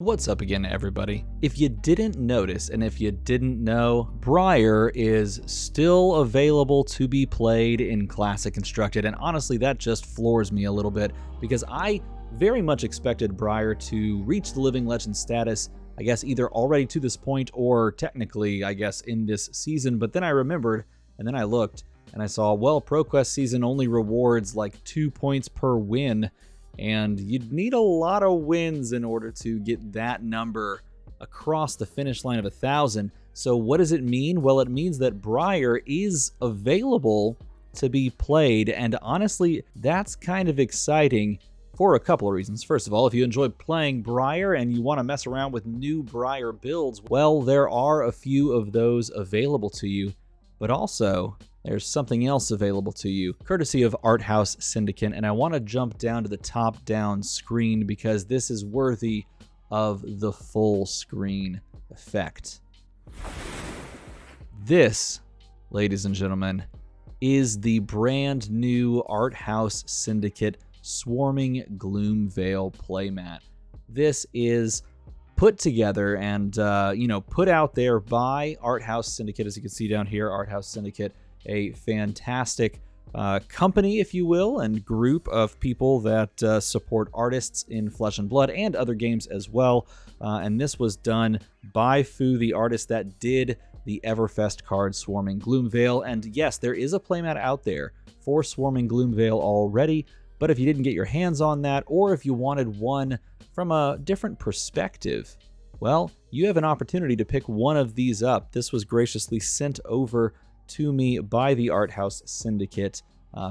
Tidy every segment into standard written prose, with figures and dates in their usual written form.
What's up again, everybody? If you didn't notice, and if you didn't know, Briar is still available to be played in Classic Constructed, and honestly, that just floors me a little bit, because I very much expected Briar to reach the Living Legend status, I guess either already to this point, or technically, I guess, in this season, but then I remembered, and then I looked, and I saw, well, ProQuest season only rewards like 2 points per win, and you'd need a lot of wins in order to get that number across the finish line of 1,000. So what does it mean? Well, it means that Briar is available to be played, and honestly, that's kind of exciting for a couple of reasons. First of all, if you enjoy playing Briar and you want to mess around with new Briar builds, well, there are a few of those available to you, but also there's something else available to you, courtesy of Arthouse Syndicate, and I want to jump down to the top-down screen because this is worthy of the full screen effect. This, ladies and gentlemen, is the brand new Arthouse Syndicate Swarming Gloomvale playmat. This is put together and put out there by Arthouse Syndicate, as you can see down here. Arthouse Syndicate, a fantastic company, if you will, and group of people that support artists in Flesh and Blood and other games as well. And this was done by Fu, the artist that did the Everfest card Swarming Gloomvale. And yes, there is a playmat out there for Swarming Gloomvale already, but if you didn't get your hands on that, or if you wanted one from a different perspective, well, you have an opportunity to pick one of these up. This was graciously sent over to me by the Arthouse Syndicate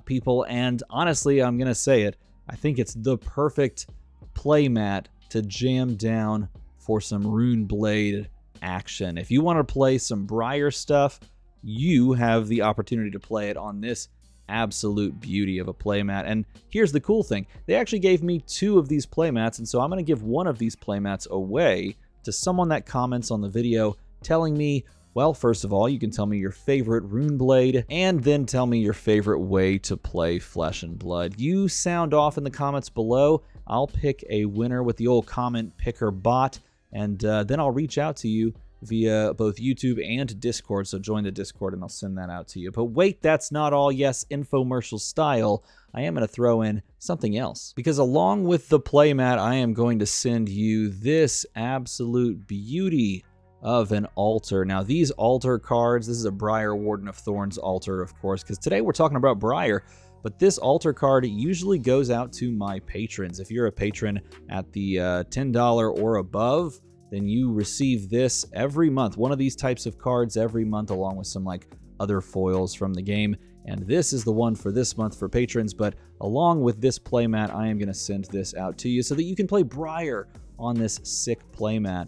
people, and honestly, I'm gonna say it, I think it's the perfect playmat to jam down for some Runeblade action. If you want to play some Briar stuff, you have the opportunity to play it on this absolute beauty of a playmat. And here's the cool thing, they actually gave me 2 of these playmats, and so I'm going to give one of these playmats away to someone that comments on the video telling me, well, first of all, you can tell me your favorite Runeblade, and then tell me your favorite way to play Flesh and Blood. You sound off in the comments below. I'll pick a winner with the old comment picker bot, and then I'll reach out to you via both YouTube and Discord, so join the Discord and I'll send that out to you. But wait, that's not all. Yes, infomercial style, I am going to throw in something else, because along with the playmat, I am going to send you this absolute beauty of an altar. Now, these altar cards, this is a Briar Warden of Thorns altar, of course, because today we're talking about Briar, but this altar card usually goes out to my patrons. If you're a patron at the $10 or above, then you receive this every month, one of these types of cards every month, along with some like other foils from the game. And this is the one for this month for patrons, but along with this playmat, I am going to send this out to you so that you can play Briar on this sick playmat.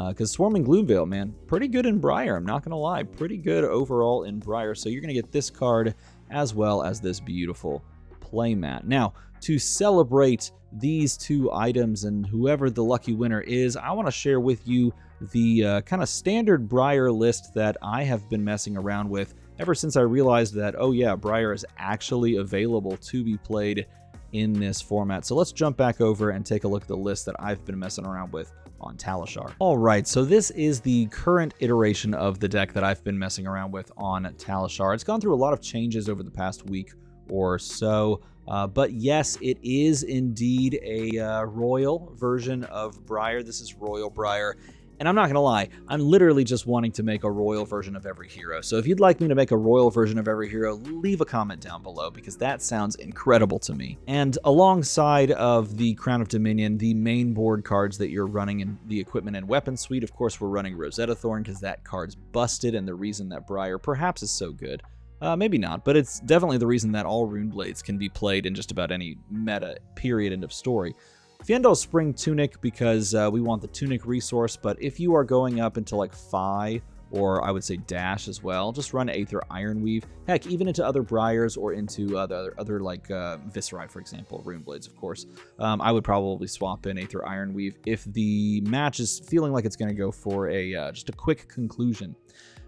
Because Swarming Gloomvale, man, pretty good in Briar, I'm not going to lie. Pretty good overall in Briar, so you're going to get this card as well as this beautiful playmat. Now, to celebrate these 2 items and whoever the lucky winner is, I want to share with you the kind of standard Briar list that I have been messing around with ever since I realized that, oh yeah, Briar is actually available to be played in this format. So let's jump back over and take a look at the list that I've been messing around with on Talishar. All right, so this is the current iteration of the deck that I've been messing around with on Talishar. It's gone through a lot of changes over the past week or so, but yes, it is indeed a royal version of Briar. This is Royal Briar, and I'm not gonna lie, I'm literally just wanting to make a royal version of every hero. So if you'd like me to make a royal version of every hero, leave a comment down below, because that sounds incredible to me. And alongside of the Crown of Dominion, the main board cards that you're running in the equipment and weapon suite, of course, we're running Rosetta Thorn, because that card's busted, and the reason that Briar perhaps is so good. Maybe not, but it's definitely the reason that all Runeblades can be played in just about any meta, period, end of story. Fyendal Spring Tunic, because we want the Tunic resource, but if you are going up into like Phi, or I would say Dash as well, just run Aether Ironweave. Heck, even into other Briars or into the other like Viscerai, for example, Runeblades, of course. I would probably swap in Aether Ironweave if the match is feeling like it's going to go for a just a quick conclusion.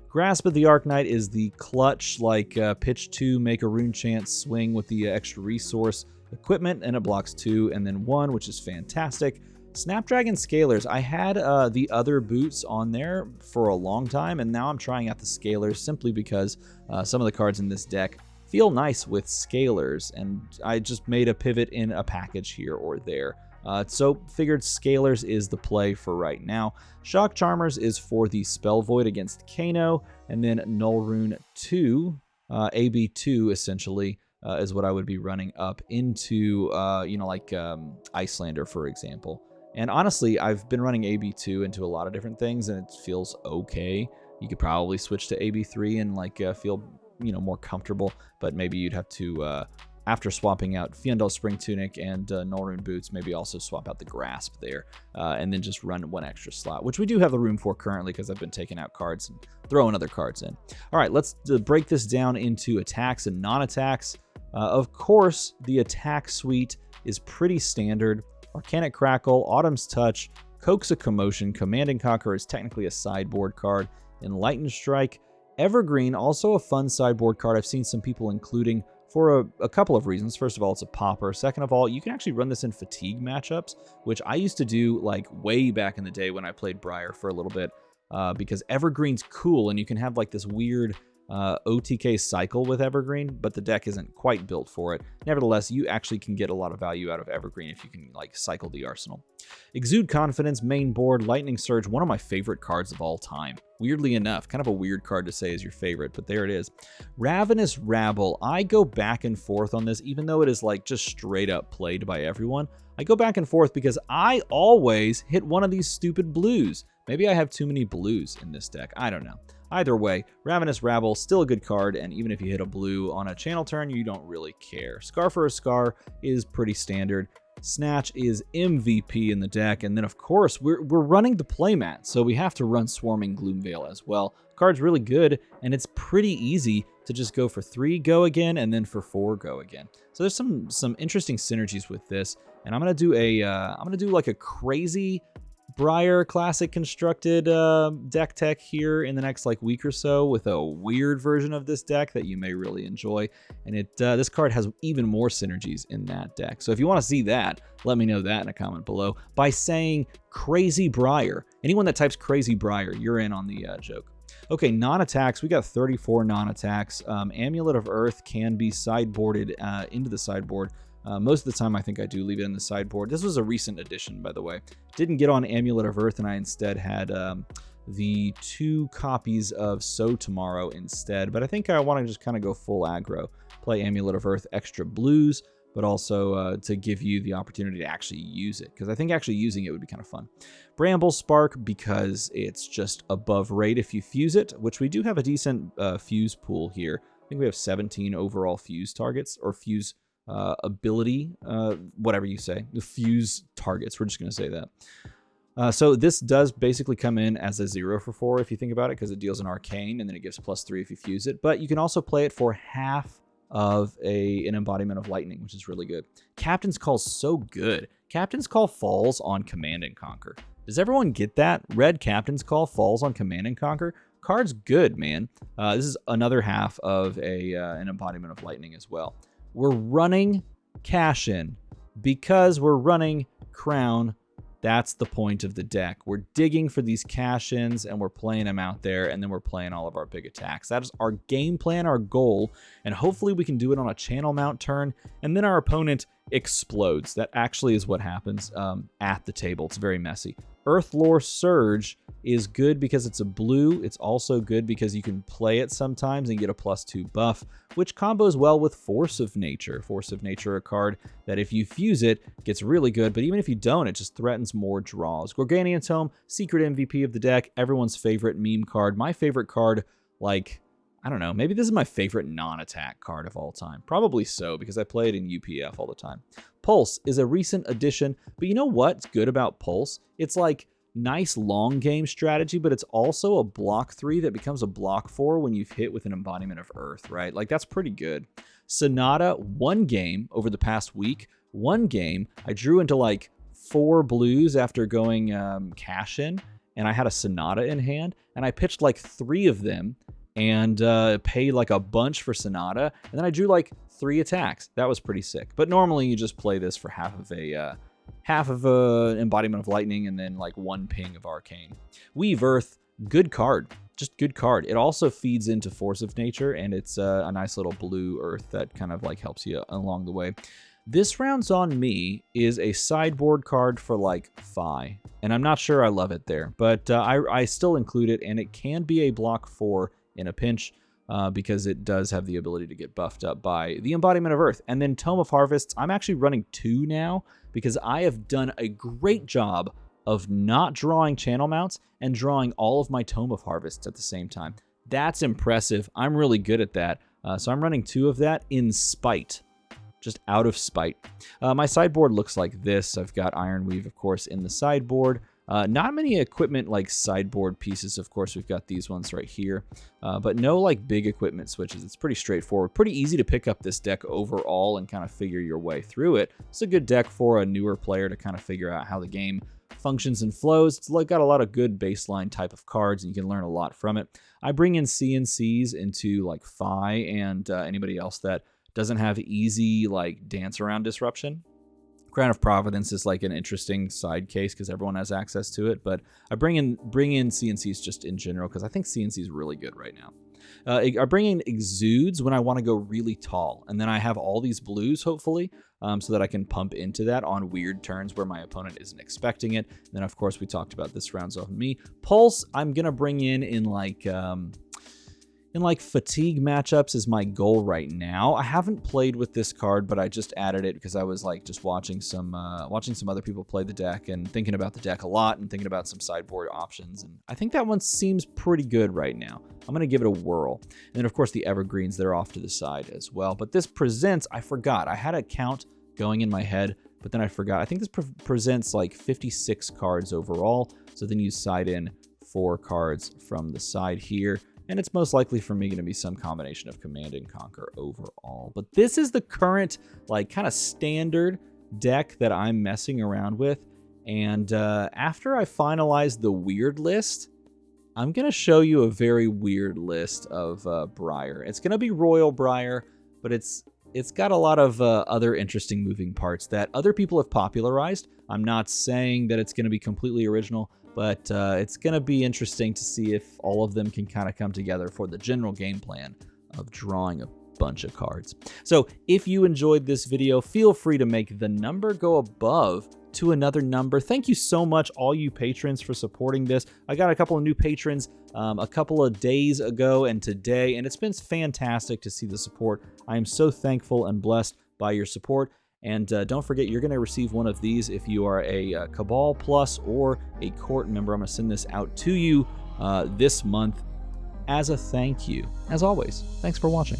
Grasp of the Arknight is the clutch, like pitch 2, make a rune chant, swing with the extra resource equipment, and it blocks 2 and then 1, which is fantastic. Snapdragon Scalers. I had the other boots on there for a long time, and now I'm trying out the Scalers simply because some of the cards in this deck feel nice with Scalers, and I just made a pivot in a package here or there. So figured Scalers is the play for right now. Shock Charmers is for the Spell Void against Kano, and then Null Rune 2, AB2 essentially, is what I would be running up into, like Icelander, for example. And honestly, I've been running AB2 into a lot of different things, and it feels okay. You could probably switch to AB3 and feel more comfortable, but maybe you'd have to, after swapping out Fiendal Spring Tunic and Null Rune Boots, maybe also swap out the Grasp there, and then just run one extra slot, which we do have the room for currently because I've been taking out cards and throwing other cards in. All right, let's break this down into attacks and non-attacks. Of course, the attack suite is pretty standard. Arcanic Crackle, Autumn's Touch, Coax a Commotion, Command and Conquer is technically a sideboard card, Enlightened Strike, Evergreen, also a fun sideboard card I've seen some people including for a couple of reasons. First of all, it's a popper. Second of all, you can actually run this in fatigue matchups, which I used to do way back in the day when I played Briar for a little bit, because Evergreen's cool and you can have this weird OTK cycle with Evergreen, but the deck isn't quite built for it. Nevertheless, you actually can get a lot of value out of Evergreen if you can cycle the arsenal. Exude Confidence, main board, Lightning Surge, one of my favorite cards of all time. Weirdly enough, kind of a weird card to say is your favorite, but there it is. Ravenous Rabble, I go back and forth on this, even though it is just straight up played by everyone. I go back and forth because I always hit one of these stupid blues. Maybe I have too many blues in this deck, I don't know. Either way, Ravenous Rabble, still a good card, and even if you hit a blue on a channel turn, you don't really care. Scar for a Scar is pretty standard. Snatch is MVP in the deck, and then of course, we're running the Playmat, so we have to run Swarming Gloomveil as well. Card's really good, and it's pretty easy to just go for 3, go again, and then for 4, go again. So there's some interesting synergies with this, and I'm gonna do a crazy Briar Classic constructed deck tech here in the next week or so with a weird version of this deck that you may really enjoy, and this card has even more synergies in that deck. So if you want to see that, let me know that in a comment below by saying Crazy Briar. Anyone that types Crazy Briar, you're in on the joke. Okay, non-attacks. We got 34 non-attacks. Amulet of Earth can be sideboarded into the sideboard. Most of the time, I think I do leave it in the sideboard. This was a recent addition, by the way. Didn't get on Amulet of Earth, and I instead had the 2 copies of So Tomorrow instead. But I think I want to just kind of go full aggro. Play Amulet of Earth extra blues, but also to give you the opportunity to actually use it, because I think actually using it would be kind of fun. Bramble Spark, because it's just above rate if you fuse it, which we do have a decent fuse pool here. I think we have 17 overall fuse targets, or fuse ability, whatever you say, the fuse targets. We're just going to say that. So this does basically come in as a 0 for 4 if you think about it, because it deals an arcane and then it gives +3 if you fuse it. But you can also play it for half of an embodiment of lightning, which is really good. Captain's Call is so good. Captain's Call falls on Command and Conquer. Does everyone get that? Red Captain's Call falls on Command and Conquer. Card's good, man. This is another half of an embodiment of lightning as well. We're running Cash In because we're running Crown. That's the point of the deck. We're digging for these cash-ins and we're playing them out there, and then we're playing all of our big attacks. That is our game plan, our goal, and hopefully we can do it on a channel mount turn, and then our opponent explodes. That actually is what happens at the table. It's very messy. Earthlore Surge is good because it's a blue. It's also good because you can play it sometimes and get a +2 buff, which combos well with Force of Nature. Force of Nature, a card that if you fuse it, gets really good, but even if you don't, it just threatens more draws. Gorganian Tome, secret MVP of the deck, everyone's favorite meme card. My favorite card, I don't know, maybe this is my favorite non-attack card of all time. Probably so, because I play it in UPF all the time. Pulse is a recent addition, but you know what's good about Pulse? It's nice long game strategy, but it's also a block 3 that becomes a block 4 when you've hit with an embodiment of Earth, right? That's pretty good. Sonata, one game over the past week, one game, I drew into 4 blues after going cash in, and I had a Sonata in hand, and I pitched 3 of them, and paid a bunch for Sonata, and then I drew 3 attacks. That was pretty sick. But normally you just play this for half of half of Embodiment of Lightning, and then like 1 ping of Arcane. Weave Earth, good card. Just good card. It also feeds into Force of Nature, and it's a nice little blue earth that kind of like helps you along the way. This Rounds on Me is a sideboard card for like Fi, and I'm not sure I love it there, but I still include it, and it can be a block 4 in a pinch because it does have the ability to get buffed up by the Embodiment of Earth. And then Tome of Harvests, I'm actually running 2 now because I have done a great job of not drawing channel mounts and drawing all of my Tome of Harvests at the same time. That's impressive. I'm really good at that. So I'm running 2 of that in spite. Just out of spite. My sideboard looks like this. I've got Ironweave, of course, in the sideboard. Not many equipment like sideboard pieces. Of course, we've got these ones right here, but no like big equipment switches. It's pretty straightforward. Pretty easy to pick up this deck overall and kind of figure your way through it. It's a good deck for a newer player to kind of figure out how the game functions and flows. It's got a lot of good baseline type of cards, and you can learn a lot from it. I bring in CNCs into like Fi and anybody else that doesn't have easy like dance around disruption. Crown of Providence is like an interesting side case because everyone has access to it, but I bring in CNCs just in general because I think CNC is really good right now. I bring in Exudes when I want to go really tall, and then I have all these blues hopefully so that I can pump into that on weird turns where my opponent isn't expecting it. And then of course we talked about This Rounds on Me. Pulse I'm gonna bring in like fatigue matchups is my goal right now. I haven't played with this card, but I just added it because I was like just watching some other people play the deck and thinking about the deck a lot and thinking about some sideboard options. And I think that one seems pretty good right now. I'm going to give it a whirl. And then of course the evergreens that are off to the side as well. But this presents, I forgot. I had a count going in my head, but then I forgot. I think this presents like 56 cards overall. So then you side in 4 cards from the side here. And it's most likely for me going to be some combination of Command and Conquer overall. But this is the current, like, kind of standard deck that I'm messing around with. And after I finalize the weird list, I'm going to show you a very weird list of Briar. It's going to be Royal Briar, but it's got a lot of other interesting moving parts that other people have popularized. I'm not saying that it's going to be completely original, but it's going to be interesting to see if all of them can kind of come together for the general game plan of drawing a bunch of cards. So if you enjoyed this video, feel free to make the number go above to another number. Thank you so much, all you patrons, for supporting this. I got a couple of new patrons a couple of days ago and today, and it's been fantastic to see the support. I am so thankful and blessed by your support. And don't forget, you're going to receive one of these if you are a Cabal Plus or a Court member. I'm going to send this out to you this month as a thank you. As always, thanks for watching.